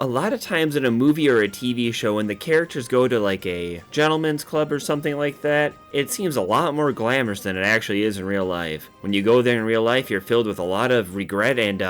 A lot of times in a movie or a TV show, when the characters go to like a gentleman's club or something like that, it seems a lot more glamorous than it actually is in real life. When you go there in real life, you're filled with a lot of regret and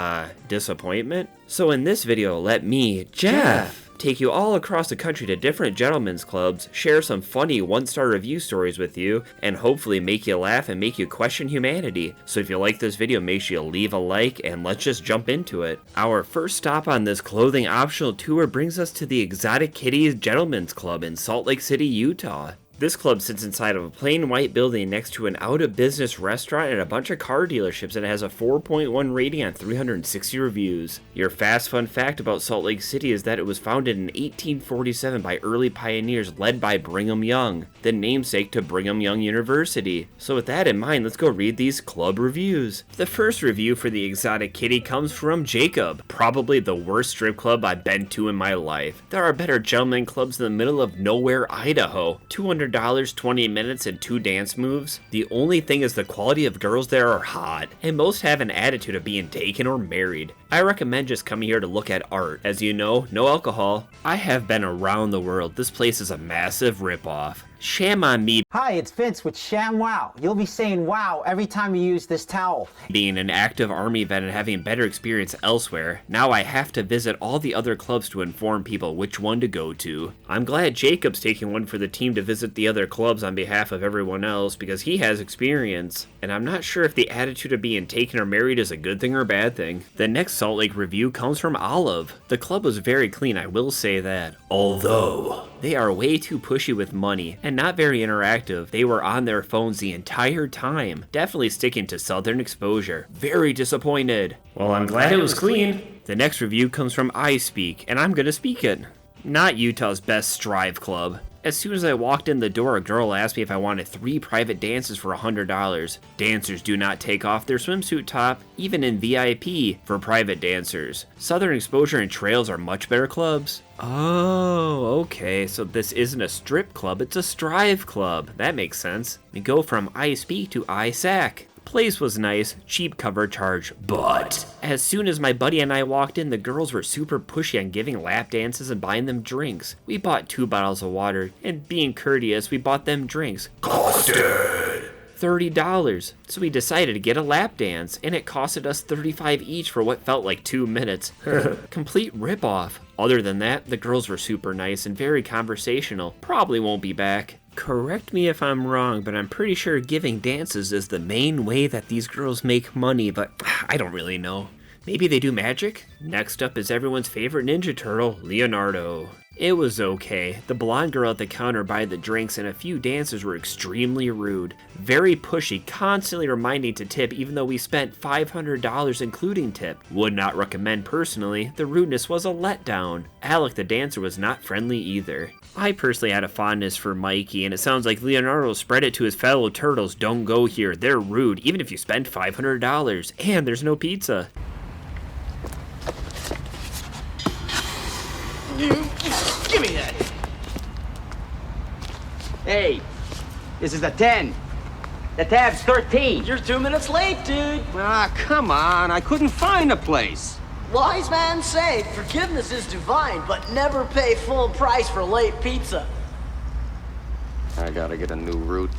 disappointment. So in this video, let me, Jeff, take you all across the country to different gentlemen's clubs, share some funny one-star review stories with you, and hopefully make you laugh and make you question humanity. So if you like this video, make sure you leave a like, and let's just jump into it. Our first stop on this clothing optional tour brings us to the Exotic Kitties Gentlemen's Club in Salt Lake City, Utah. This club sits inside of a plain white building next to an out-of-business restaurant and a bunch of car dealerships, and it has a 4.1 rating on 360 reviews. Your fast fun fact about Salt Lake City is that it was founded in 1847 by early pioneers led by Brigham Young, the namesake to Brigham Young University. So with that in mind, let's go read these club reviews. The first review for the Exotic Kitty comes from Jacob. Probably the worst strip club I've been to in my life. There are better gentlemen clubs in the middle of nowhere, Idaho. $200, 20 minutes, and 2 dance moves. The only thing is the quality of girls there are hot, and most have an attitude of being taken or married. I recommend just coming here to look at art. As you know, no alcohol. I have been around the world. This place is a massive ripoff. Sham on me. Hi, it's Vince with ShamWow. You'll be saying wow every time you use this towel. Being an active army vet and having better experience elsewhere, now I have to visit all the other clubs to inform people which one to go to. I'm glad Jacob's taking one for the team to visit the other clubs on behalf of everyone else because he has experience. And I'm not sure if the attitude of being taken or married is a good thing or a bad thing. The next Salt Lake review comes from Olive. The club was very clean, I will say that. Although they are way too pushy with money and not very interactive. They were on their phones the entire time. Definitely sticking to Southern exposure. Very disappointed. Well, I'm glad it was clean. The next review comes from I Speak, and I'm gonna speak it. Not Utah's best Strive club. As soon as I walked in the door, a girl asked me if I wanted 3 private dances for $100. Dancers do not take off their swimsuit top, even in VIP, for private dancers. Southern Exposure and Trails are much better clubs. Oh, okay, so this isn't a strip club, it's a Strive club. That makes sense. We go from I Speak to ISAC. Place was nice, cheap cover charge, but as soon as my buddy and I walked in, the girls were super pushy on giving lap dances and buying them drinks. We bought 2 bottles of water, and being courteous, we bought them drinks. Costed $30. So we decided to get a lap dance, and it costed us $35 each for what felt like 2 minutes. Complete ripoff. Other than that, the girls were super nice and very conversational. Probably won't be back. Correct me if I'm wrong, but I'm pretty sure giving dances is the main way that these girls make money, but I don't really know. Maybe they do magic? Next up is everyone's favorite Ninja Turtle, Leonardo. It was okay. The blonde girl at the counter buying the drinks and a few dancers were extremely rude. Very pushy, constantly reminding to tip even though we spent $500 including tip. Would not recommend personally. The rudeness was a letdown. Alec the dancer was not friendly either. I personally had a fondness for Mikey, and it sounds like Leonardo spread it to his fellow turtles. Don't go here. They're rude, even if you spend $500. And there's no pizza. Give me that! Hey, this is a 10. The tab's 13. You're 2 minutes late, dude. Ah, come on. I couldn't find a place. Wise man say forgiveness is divine, but never pay full price for late pizza. I gotta get a new route.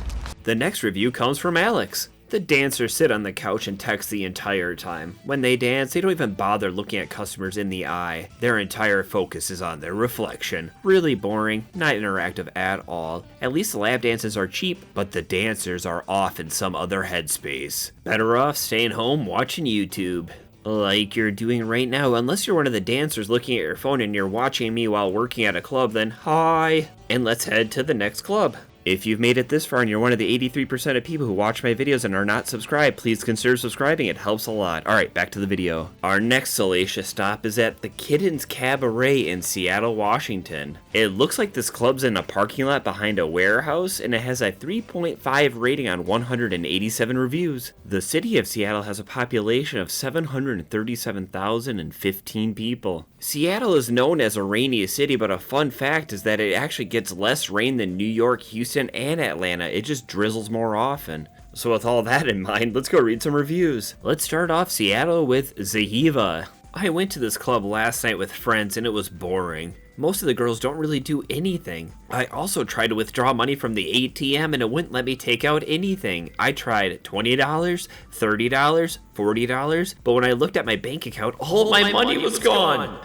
The next review comes from Alex. The dancers sit on the couch and text the entire time. When they dance, they don't even bother looking at customers in the eye. Their entire focus is on their reflection. Really boring, not interactive at all. At least the lap dances are cheap, but the dancers are off in some other headspace. Better off staying home watching YouTube. Like you're doing right now, unless you're one of the dancers looking at your phone and you're watching me while working at a club, then hi! And let's head to the next club. If you've made it this far and you're one of the 83% of people who watch my videos and are not subscribed, please consider subscribing, it helps a lot. Alright, back to the video. Our next salacious stop is at the Kittens Cabaret in Seattle, Washington. It looks like this club's in a parking lot behind a warehouse, and it has a 3.5 rating on 187 reviews. The city of Seattle has a population of 737,015 people. Seattle is known as a rainy city, but a fun fact is that it actually gets less rain than New York, Houston, and Atlanta. It just drizzles more often. So with all that in mind, let's go read some reviews. Let's start off Seattle with Zahiva. I went to this club last night with friends and it was boring. Most of the girls don't really do anything. I also tried to withdraw money from the ATM and it wouldn't let me take out anything. I tried $20, $30, $40, but when I looked at my bank account, all my money was gone.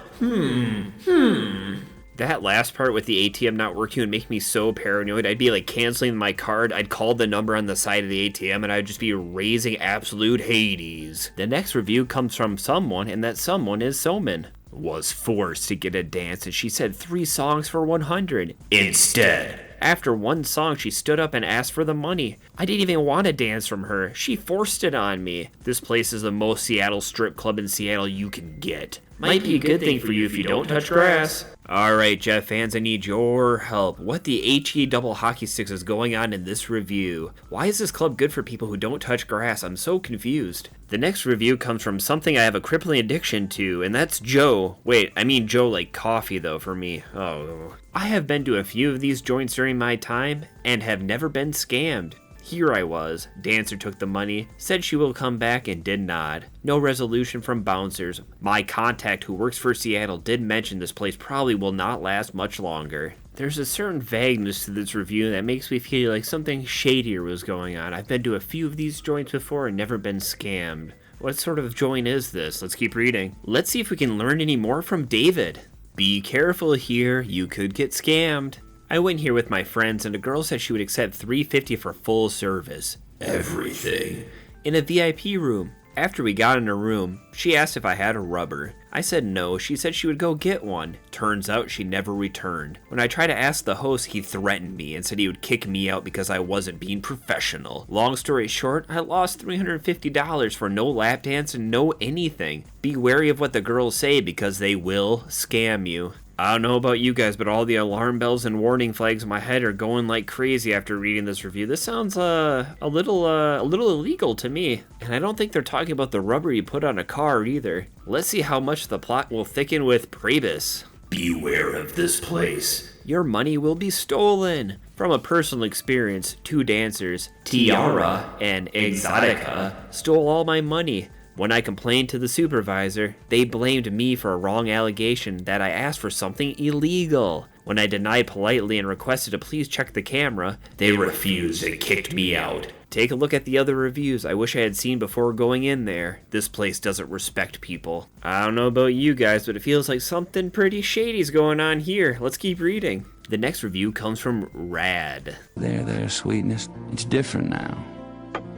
That last part with the ATM not working would make me so paranoid. I'd be like canceling my card, I'd call the number on the side of the ATM, and I'd just be raising absolute Hades. The next review comes from someone, and that someone is Soman. Was forced to get a dance, and she said 3 songs for 100. Instead, after one song, she stood up and asked for the money. I didn't even want a dance from her. She forced it on me. This place is the most Seattle strip club in Seattle you can get. Might be a good thing for you if you don't touch grass. Alright, Jeff fans, I need your help. What the HE double hockey sticks is going on in this review? Why is this club good for people who don't touch grass? I'm so confused. The next review comes from something I have a crippling addiction to, and that's Joe. Wait, I mean Joe like coffee though for me. Oh. I have been to a few of these joints during my time, and have never been scammed. Here I was. Dancer took the money, said she will come back, and did not. No resolution from bouncers. My contact who works for Seattle did mention this place probably will not last much longer. There's a certain vagueness to this review that makes me feel like something shadier was going on. I've been to a few of these joints before and never been scammed. What sort of joint is this? Let's keep reading. Let's see if we can learn any more from David. Be careful here, you could get scammed. I went here with my friends and a girl said she would accept $350 for full service. Everything. In a VIP room. After we got in her room, she asked if I had a rubber. I said no. She said she would go get one. Turns out she never returned. When I tried to ask the host, he threatened me and said he would kick me out because I wasn't being professional. Long story short, I lost $350 for no lap dance and no anything. Be wary of what the girls say because they will scam you. I don't know about you guys, but all the alarm bells and warning flags in my head are going like crazy after reading this review. This sounds a little illegal to me. And I don't think they're talking about the rubber you put on a car either. Let's see how much the plot will thicken with Prebus. Beware of this place. Your money will be stolen. From a personal experience, 2 dancers, Tiara and Exotica, stole all my money. When I complained to the supervisor, they blamed me for a wrong allegation that I asked for something illegal. When I denied politely and requested to please check the camera, they refused and kicked me out. Take a look at the other reviews I wish I had seen before going in there. This place doesn't respect people. I don't know about you guys, but it feels like something pretty shady's going on here. Let's keep reading. The next review comes from Rad. There, sweetness. It's different now.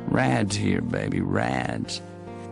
Rad's here, baby, Rad's.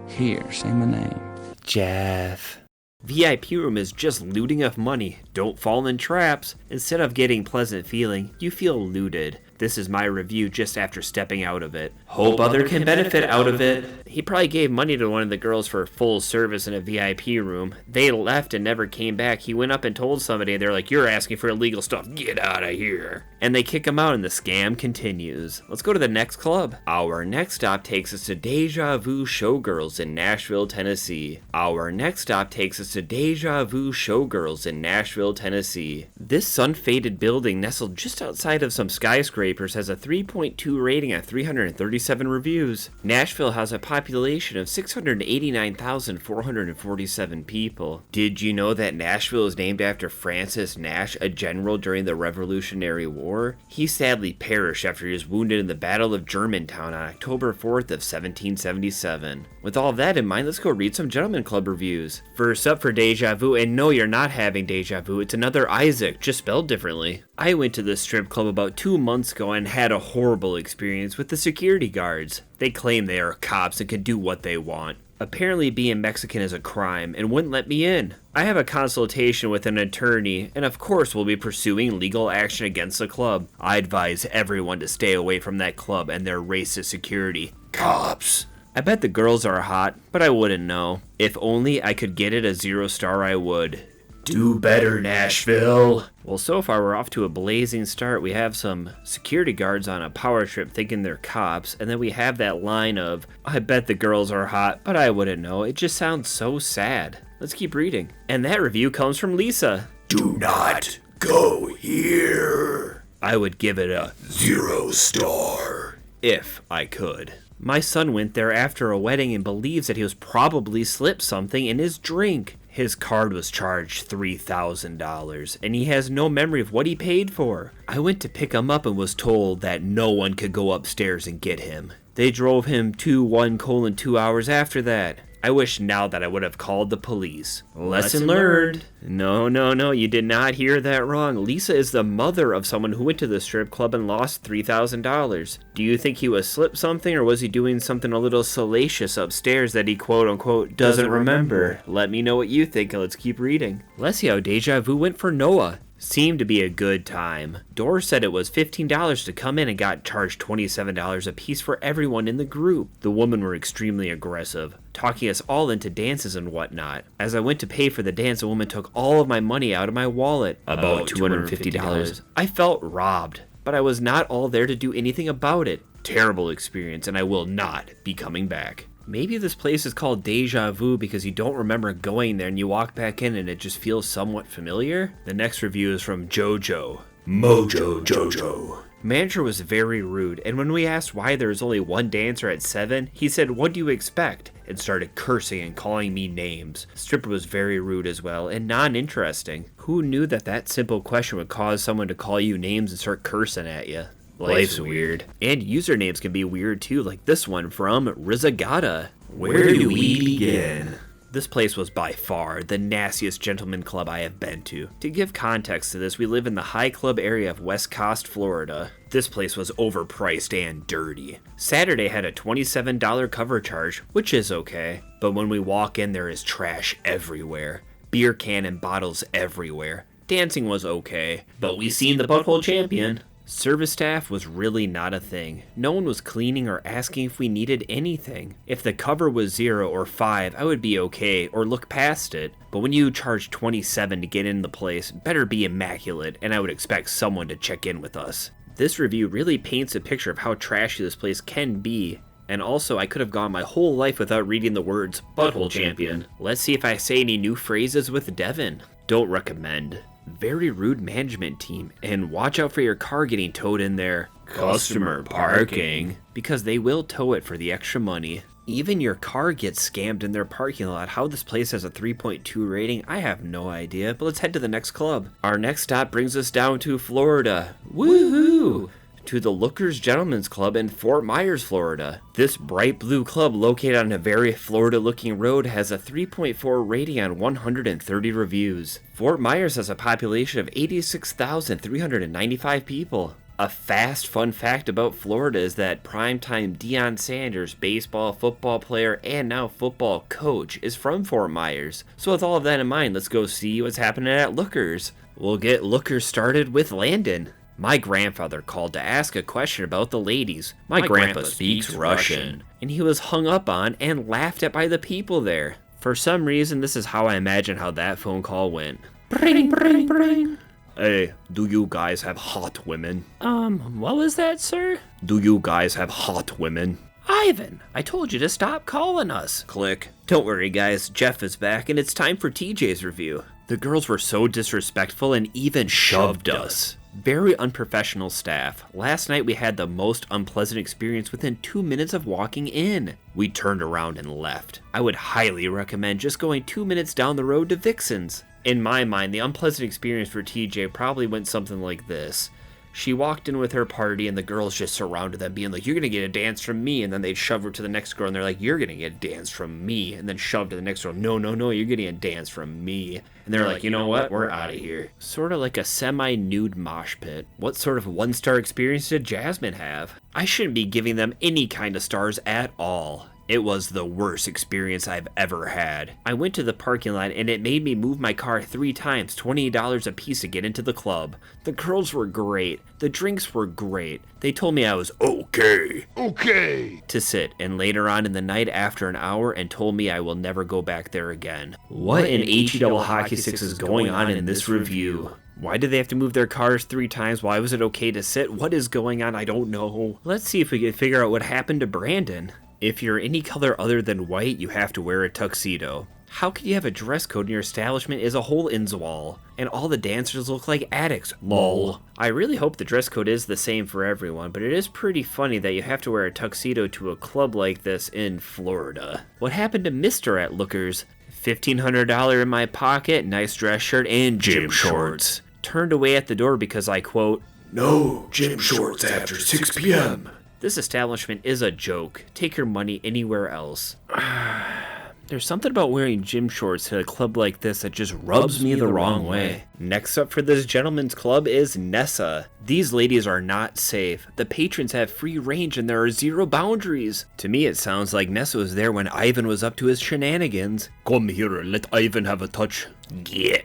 Here, say my name. Jeff. VIP room is just looting of money. Don't fall in traps. Instead of getting pleasant feeling, you feel looted. This is my review just after stepping out of it. Hope other can benefit out of it. He probably gave money to one of the girls for full service in a VIP room. They left and never came back. He went up and told somebody, and they're like, you're asking for illegal stuff. Get out of here. And they kick him out and the scam continues. Let's go to the next club. Our next stop takes us to Deja Vu Showgirls in Nashville, Tennessee. Our next stop takes us to Deja Vu Showgirls in Nashville, Tennessee. This sun-faded building nestled just outside of some skyscrapers has a 3.2 rating on 337 reviews. Nashville has a population of 689,447 people. Did you know that Nashville is named after Francis Nash, a general during the Revolutionary War? He sadly perished after he was wounded in the Battle of Germantown on October 4th of 1777. With all of that in mind, let's go read some Gentleman Club reviews. First up for Deja Vu, and no, you're not having Deja Vu, it's another Isaac, just spelled differently. I went to this strip club about 2 months ago and had a horrible experience with the security guards. They claim they are cops and can do what they want. Apparently being Mexican is a crime and wouldn't let me in. I have a consultation with an attorney and of course will be pursuing legal action against the club. I advise everyone to stay away from that club and their racist security. Cops. I bet the girls are hot, but I wouldn't know. If only I could get it a 0-star, I would. Do better, Nashville. Well, so far we're off to a blazing start. We have some security guards on a power trip thinking they're cops, and then we have that line of, I bet the girls are hot, but I wouldn't know. It just sounds so sad. Let's keep reading. And that review comes from Lisa. Do not go here. I would give it a 0-star. If I could. My son went there after a wedding and believes that he was probably slipped something in his drink. His card was charged $3,000, and he has no memory of what he paid for. I went to pick him up and was told that no one could go upstairs and get him. They drove him to 1:2 hours after that. I wish now that I would have called the police. Lesson learned. No, you did not hear that wrong. Lisa is the mother of someone who went to the strip club and lost $3,000. Do you think he was slipped something, or was he doing something a little salacious upstairs that he quote-unquote doesn't remember? Let me know what you think, and let's keep reading. Let's see how Deja Vu went for Noah. Seemed to be a good time. Dor said it was $15 to come in and got charged $27 a piece for everyone in the group. The women were extremely aggressive, talking us all into dances and whatnot. As I went to pay for the dance, a woman took all of my money out of my wallet, about $250. I felt robbed, but I was not all there to do anything about it. Terrible experience, and I will not be coming back. Maybe this place is called Deja Vu because you don't remember going there and you walk back in and it just feels somewhat familiar. The next review is from Jojo. Mojo Jojo. Manager was very rude, and when we asked why there was only one dancer at 7, he said, "What do you expect?" and started cursing and calling me names. Stripper was very rude as well, and non-interesting. Who knew that that simple question would cause someone to call you names and start cursing at you? Life's weird. And usernames can be weird too, like this one from Rizagata. Where do we begin? This place was by far the nastiest gentleman club I have been to. To give context to this, we live in the high club area of West Coast, Florida. This place was overpriced and dirty. Saturday had a $27 cover charge, which is okay. But when we walk in, there is trash everywhere. Beer can and bottles everywhere. Dancing was okay, but we seen the Butthole Champion. Service staff was really not a thing. No one was cleaning or asking if we needed anything. If the cover was 0 or 5, I would be okay or look past it. But when you charge $27 to get in the place, better be immaculate, and I would expect someone to check in with us. This review really paints a picture of how trashy this place can be. And also, I could have gone my whole life without reading the words Butthole Champion. Let's see if I say any new phrases with Devin. Don't recommend. Very rude management team, and watch out for your car getting towed in their customer parking, because they will tow it for the extra money. Even your car gets scammed in their parking lot. How this place has a 3.2 rating, I have no idea, but let's head to the next club. Our next stop brings us down to Florida. Woohoo! To the Lookers Gentlemen's Club in Fort Myers, Florida. This bright blue club, located on a very Florida-looking road, has a 3.4 rating on 130 reviews. Fort Myers has a population of 86,395 people. A fast fun fact about Florida is that primetime Deion Sanders, baseball, football player, and now football coach, is from Fort Myers. So with all of that in mind, let's go see what's happening at Lookers. We'll get Lookers started with Landon. My grandfather called to ask a question about the ladies. My grandpa speaks Russian, and he was hung up on and laughed at by the people there. For some reason, this is how I imagine how that phone call went. Bring, bring, bring. Hey, do you guys have hot women? What was that, sir? Do you guys have hot women? Ivan, I told you to stop calling us. Click. Don't worry, guys. Jeff is back, and it's time for TJ's review. The girls were so disrespectful and even shoved us. Very unprofessional staff. Last night we had the most unpleasant experience within 2 minutes of walking in. We turned around and left. I would highly recommend just going 2 minutes down the road to Vixen's. In my mind, the unpleasant experience for TJ probably went something like this. She walked in with her party and the girls just surrounded them being like, "You're gonna get a dance from me," and then they'd shove her to the next girl and they're like, "You're gonna get a dance from me," and then shove to the next girl, "No, you're getting a dance from me." And they're like, "You know what, we're out of here." Sort of like a semi-nude mosh pit. What sort of one-star experience did Jasmine have? I shouldn't be giving them any kind of stars at all. It was the worst experience I've ever had. I went to the parking lot and it made me move my car 3 times, $28 a piece to get into the club. The girls were great. The drinks were great. They told me I was okay to sit, and later on in the night after an hour and told me I will never go back there again. What in HE double hockey 6 is going on in this review? Why did they have to move their cars 3 times? Why was it okay to sit? What is going on? I don't know. Let's see if we can figure out what happened to Brandon. If you're any color other than white, you have to wear a tuxedo. How could you have a dress code in your establishment is a hole in the wall? and all the dancers look like addicts. Lol. I really hope the dress code is the same for everyone, but it is pretty funny that you have to wear a tuxedo to a club like this in Florida. What happened to Mr. at Lookers? $1,500 in my pocket, nice dress shirt, and gym shorts. Turned away at the door because I quote, "No gym shorts after 6 p.m. This establishment is a joke. Take your money anywhere else. There's something about wearing gym shorts at a club like this that just rubs me the wrong way. Next up for this gentleman's club is Nessa. These ladies are not safe. The patrons have free range and there are zero boundaries. To me, it sounds like Nessa was there when Ivan was up to his shenanigans. Come here and let Ivan have a touch. Get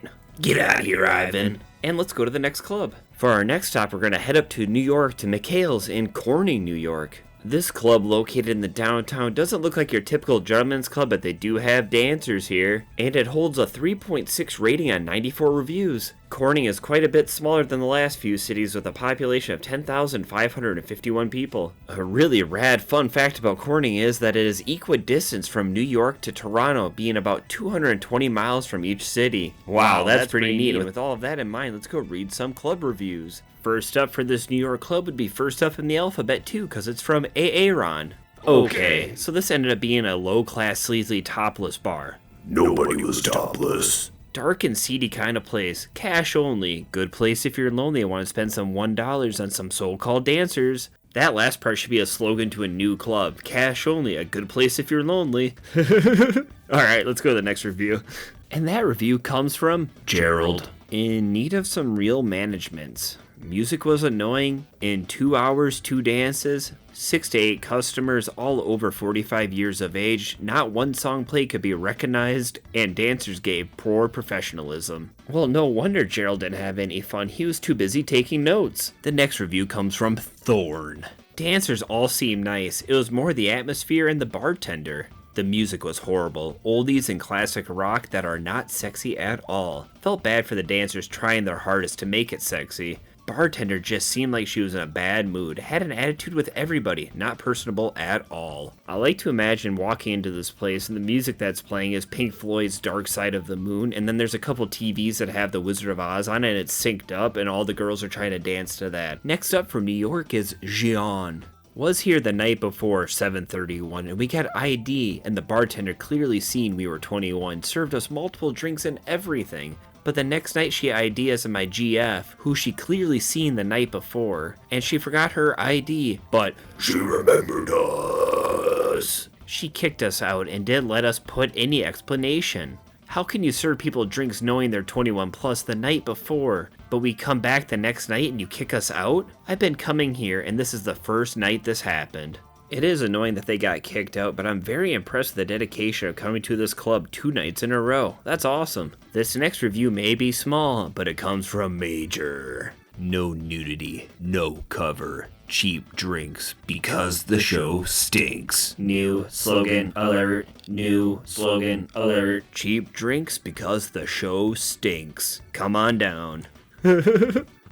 out of here, Ivan. And let's go to the next club. For our next stop, we're going to head up to New York to McHale's in Corning, New York. This club, located in the downtown, doesn't look like your typical gentleman's club, but they do have dancers here, and it holds a 3.6 rating on 94 reviews. Corning is quite a bit smaller than the last few cities with a population of 10,551 people. A really rad fun fact about Corning is that it is equidistant from New York to Toronto, being about 220 miles from each city. Wow, that's pretty neat. And with all of that in mind, let's go read some club reviews. First up for this New York club would be first up in the alphabet too, because it's from Aaron. Okay, so this ended up being a low-class, sleazy, topless bar. Nobody was topless. Dark and seedy kind of place. Cash only. Good place if you're lonely and want to spend some $1 on some so-called dancers. That last part should be a slogan to a new club. Cash only. A good place if you're lonely. Alright, let's go to the next review. And that review comes from Gerald. In need of some real management. Music was annoying. In 2 hours, 2 dances, 6 to 8 customers, all over 45 years of age. Not one song played could be recognized, and dancers gave poor professionalism. Well, no wonder Gerald didn't have any fun. He was too busy taking notes. The next review comes from Thorn. Dancers all seemed nice. It was more the atmosphere and the bartender. The music was horrible. Oldies and classic rock that are not sexy at all. Felt bad for the dancers trying their hardest to make it sexy. Bartender just seemed like she was in a bad mood, had an attitude with everybody, not personable at all. I like to imagine walking into this place and the music that's playing is Pink Floyd's Dark Side of the Moon, and then there's a couple TVs that have the Wizard of Oz on it and it's synced up and all the girls are trying to dance to that. Next up from New York is Gian. Was here the night before 7:31 and we got ID and the bartender, clearly seen we were 21, served us multiple drinks and everything. But the next night she ID'd us in my GF, who she clearly seen the night before, and she forgot her ID, but she remembered us. She kicked us out and didn't let us put any explanation. How can you serve people drinks knowing they're 21 plus the night before, but we come back the next night and you kick us out? I've been coming here and this is the first night this happened. It is annoying that they got kicked out, but I'm very impressed with the dedication of coming to this club 2 nights in a row. That's awesome. This next review may be small, but it comes from Major. No nudity, no cover, cheap drinks because the show stinks. New slogan alert, new slogan alert. Cheap drinks because the show stinks. Come on down.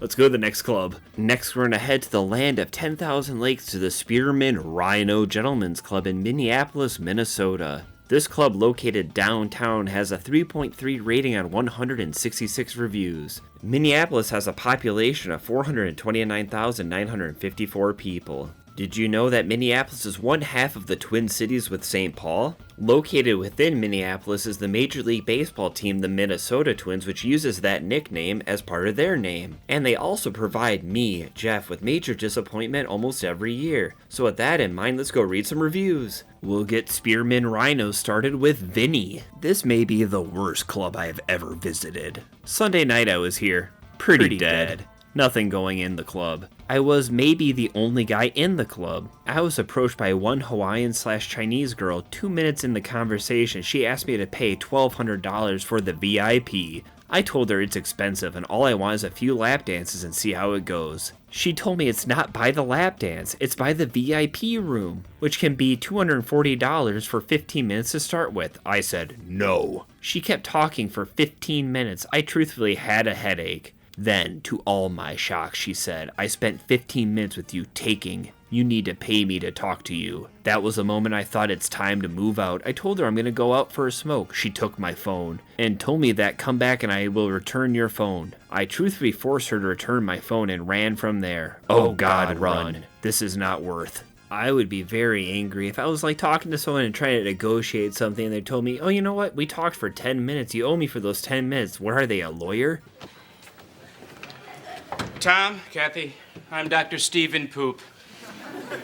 Let's go to the next club. Next, we're going to head to the land of 10,000 lakes to the Spearman Rhino Gentlemen's Club in Minneapolis, Minnesota. This club, located downtown, has a 3.3 rating on 166 reviews. Minneapolis has a population of 429,954 people. Did you know that Minneapolis is one half of the Twin Cities with St. Paul? Located within Minneapolis is the Major League Baseball team, the Minnesota Twins, which uses that nickname as part of their name. And they also provide me, Jeff, with major disappointment almost every year. So with that in mind, let's go read some reviews. We'll get Spearman Rhino started with Vinny. This may be the worst club I have ever visited. Sunday night I was here. Pretty dead. Nothing going in the club. I was maybe the only guy in the club. I was approached by one Hawaiian/Chinese girl. 2 minutes in the conversation, she asked me to pay $1,200 for the VIP. I told her it's expensive and all I want is a few lap dances and see how it goes. She told me it's not by the lap dance, it's by the VIP room, which can be $240 for 15 minutes to start with. I said no. She kept talking for 15 minutes. I truthfully had a headache. Then, to all my shock, she said, I spent 15 minutes with you taking You need to pay me to talk to you. That was the moment I thought it's time to move out. I told her I'm gonna go out for a smoke. She took my phone and told me that come back and I will return your phone. I truthfully forced her to return my phone and ran from there. Oh God, run. This is not worth. I would be very angry if I was like talking to someone and trying to negotiate something and they told me, oh, you know what? We talked for 10 minutes. You owe me for those 10 minutes. What are they, a lawyer? Tom, Kathy, I'm Dr. Stephen Poop.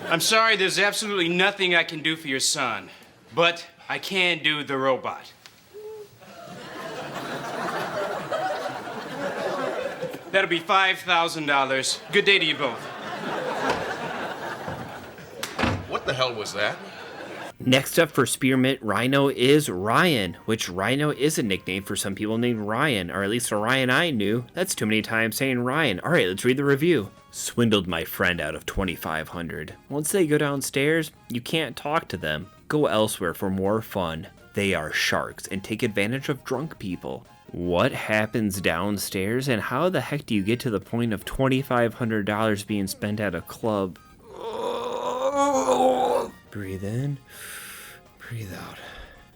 I'm sorry, there's absolutely nothing I can do for your son, but I can do the robot. That'll be $5,000. Good day to you both. What the hell was that? Next up for Spearmint Rhino is Ryan, which Rhino is a nickname for some people named Ryan, or at least a Ryan I knew. That's too many times saying Ryan. All right, let's read the review. Swindled my friend out of $2,500. Once they go downstairs, you can't talk to them. Go elsewhere for more fun. They are sharks and take advantage of drunk people. What happens downstairs and how the heck do you get to the point of $2,500 being spent at a club? Breathe in, breathe out.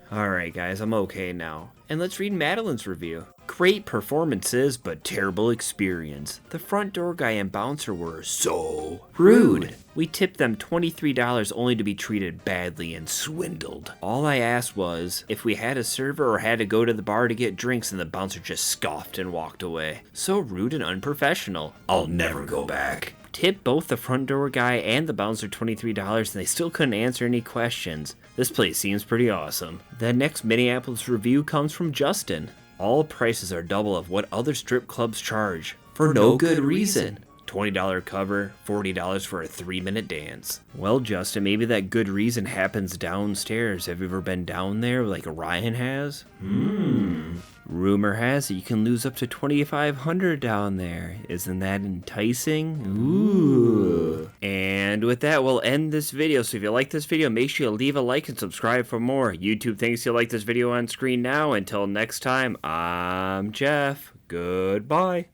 Alright guys, I'm okay now. And let's read Madeline's review. Great performances, but terrible experience. The front door guy and bouncer were so rude. We tipped them $23 only to be treated badly and swindled. All I asked was if we had a server or had to go to the bar to get drinks, and the bouncer just scoffed and walked away. So rude and unprofessional. I'll never go back. Tipped both the front door guy and the bouncer $23 and they still couldn't answer any questions. This place seems pretty awesome. The next Minneapolis review comes from Justin. All prices are double of what other strip clubs charge, for no good reason. $20 cover, $40 for a 3-minute dance. Well, Justin, maybe that good reason happens downstairs. Have you ever been down there like Ryan has? Rumor has it you can lose up to $2,500 down there. Isn't that enticing? Ooh. And with that, we'll end this video. So if you like this video, make sure you leave a like and subscribe for more. YouTube thinks you like this video on screen now. Until next time, I'm Jeff. Goodbye.